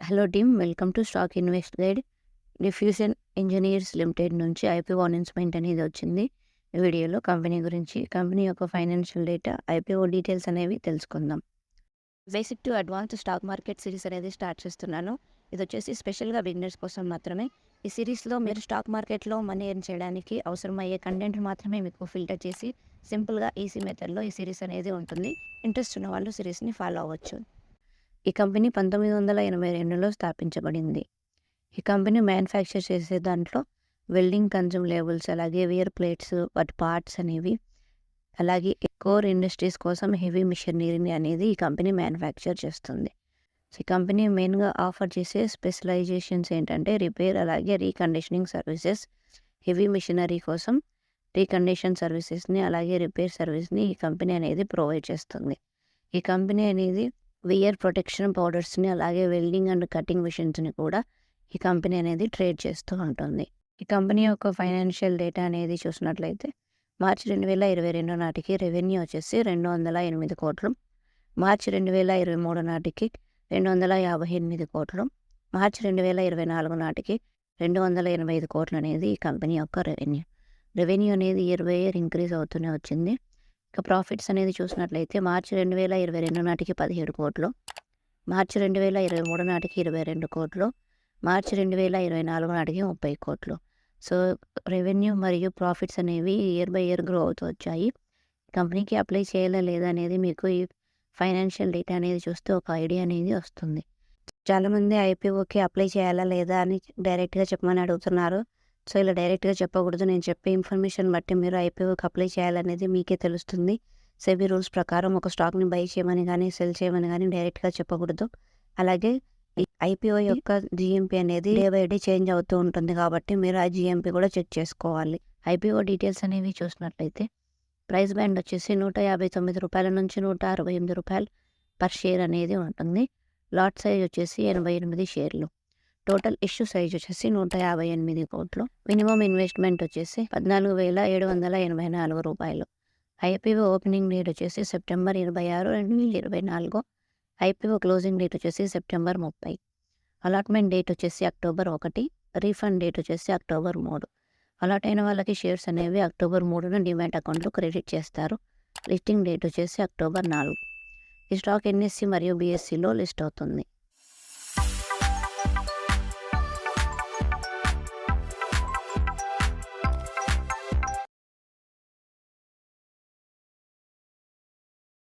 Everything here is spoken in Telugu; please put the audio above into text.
Hello team, welcome to stock invest guide. Diffusion engineers limited నుంచి ఐపీఓ అనౌన్స్మెంట్ అనేది వచ్చింది. ఈ వీడియోలో కంపెనీ గురించి, కంపెనీ యొక్క ఫైనాన్షియల్ డేటా, ఐపీఓ డీటెయిల్స్ అనేవి తెలుసుకుందాం. Basic to advance stock market series అనేది స్టార్ట్ చేస్తున్నాను. ఇది వచ్చేసి స్పెషల్గా బిగినర్స్ కోసం మాత్రమే. ఈ సిరీస్లో మీరు స్టాక్ మార్కెట్లో మనీ ఎర్న్ చేయడానికి అవసరమయ్యే కంటెంట్ మాత్రమే మీకు ఫిల్టర్ చేసి సింపుల్గా ఈజీ మెథడ్లో ఈ సిరీస్ అనేది ఉంటుంది. ఇంట్రెస్ట్ ఉన్న వాళ్ళు సిరీస్ని ఫాలో అవ్వచ్చు. ఈ కంపెనీ 1982లో స్థాపించబడింది. ఈ కంపెనీ మ్యానుఫ్యాక్చర్ చేసే దాంట్లో వెల్డింగ్ కన్జ్యూమబుల్స్, అలాగే వేర్ ప్లేట్స్, వాటి పార్ట్స్ అనేవి, అలాగే కోర్ ఇండస్ట్రీస్ కోసం హెవీ మిషనరీని అనేది ఈ కంపెనీ మ్యానుఫ్యాక్చర్ చేస్తుంది. సో ఈ కంపెనీ మెయిన్గా ఆఫర్ చేసే స్పెషలైజేషన్స్ ఏంటంటే రిపేర్, అలాగే రీకండిషనింగ్ సర్వీసెస్. హెవీ మిషనరీ కోసం రీకండిషన్ సర్వీసెస్ని, అలాగే రిపేర్ సర్వీస్ని ఈ కంపెనీ అనేది ప్రొవైడ్ చేస్తుంది. ఈ కంపెనీ అనేది వియర్ ప్రొటెక్షన్ పౌడర్స్ని, అలాగే వెల్డింగ్ అండ్ కటింగ్ మిషన్స్ని కూడా ఈ కంపెనీ అనేది ట్రేడ్ చేస్తూ ఉంటుంది. ఈ కంపెనీ యొక్క ఫైనాన్షియల్ డేటా అనేది చూసినట్లయితే మార్చి 2022 నాటికి రెవెన్యూ వచ్చేసి 208 కోట్లు, మార్చి 2023 నాటికి 258 కోట్లు, మార్చి 2024 నాటికి 285 కోట్లు అనేది ఈ కంపెనీ యొక్క రెవెన్యూ అనేది ఇయర్ బై ఇయర్ ఇంక్రీజ్ అవుతూనే వచ్చింది. ఇక ప్రాఫిట్స్ అనేది చూసినట్లయితే మార్చి 2022 నాటికి 17 కోట్లు, మార్చి 2023 నాటికి 22 కోట్లు, మార్చి 2024 నాటికి 30 కోట్లు. సో రెవెన్యూ మరియు ప్రాఫిట్స్ అనేవి ఇయర్ బై ఇయర్ గ్రో అవుతూ వచ్చాయి. కంపెనీకి అప్లై చేయాలా లేదా అనేది మీకు ఈ ఫైనాన్షియల్ డేటా అనేది చూస్తే ఒక ఐడియా అనేది వస్తుంది. చాలామంది ఐపీఓకి అప్లై చేయాలా లేదా అని డైరెక్ట్గా చెప్పమని అడుగుతున్నారు. సో ఇలా డైరెక్ట్గా చెప్పకూడదు. నేను చెప్పే ఇన్ఫర్మేషన్ బట్టి మీరు ఐపీఓకి అప్లై చేయాలనేది మీకే తెలుస్తుంది. సెబీ రూల్స్ ప్రకారం ఒక స్టాక్ని బై చేయమని కానీ సెల్ చేయమని కానీ డైరెక్ట్గా చెప్పకూడదు. అలాగే ఈ ఐపీఓ యొక్క జిఎంపీ అనేది డే బై డే చేంజ్ అవుతూ ఉంటుంది, కాబట్టి మీరు ఆ జిఎంపీ కూడా చెక్ చేసుకోవాలి. ఐపీఓ డీటెయిల్స్ అనేవి చూసినట్లయితే ప్రైస్ బ్యాండ్ వచ్చేసి 159 రూపాయల నుంచి 168 రూపాయలు పర్ షేర్ అనేది ఉంటుంది. లాట్ సైజ్ వచ్చేసి 88 షేర్లు. టోటల్ ఇష్యూ సైజ్ వచ్చేసి 158 కోట్లు. మినిమం ఇన్వెస్ట్మెంట్ వచ్చేసి 14,784 రూపాయలు. ఐపీఓ ఓపెనింగ్ డేట్ వచ్చేసి సెప్టెంబర్ 26, 2024. ఐపీఓ క్లోజింగ్ డేట్ వచ్చేసి సెప్టెంబర్ 30. అలాట్మెంట్ డేట్ వచ్చేసి అక్టోబర్ 1. రీఫండ్ డేట్ వచ్చేసి అక్టోబర్ 3. అలాట్ అయిన వాళ్ళకి షేర్స్ అనేవి అక్టోబర్ 3న డిమాట్ అకౌంట్లో క్రెడిట్ చేస్తారు. లిస్టింగ్ డేట్ వచ్చేసి అక్టోబర్ 4. ఈ స్టాక్ ఎన్ఎస్సి మరియు బిఎస్సిలో లిస్ట్ అవుతుంది.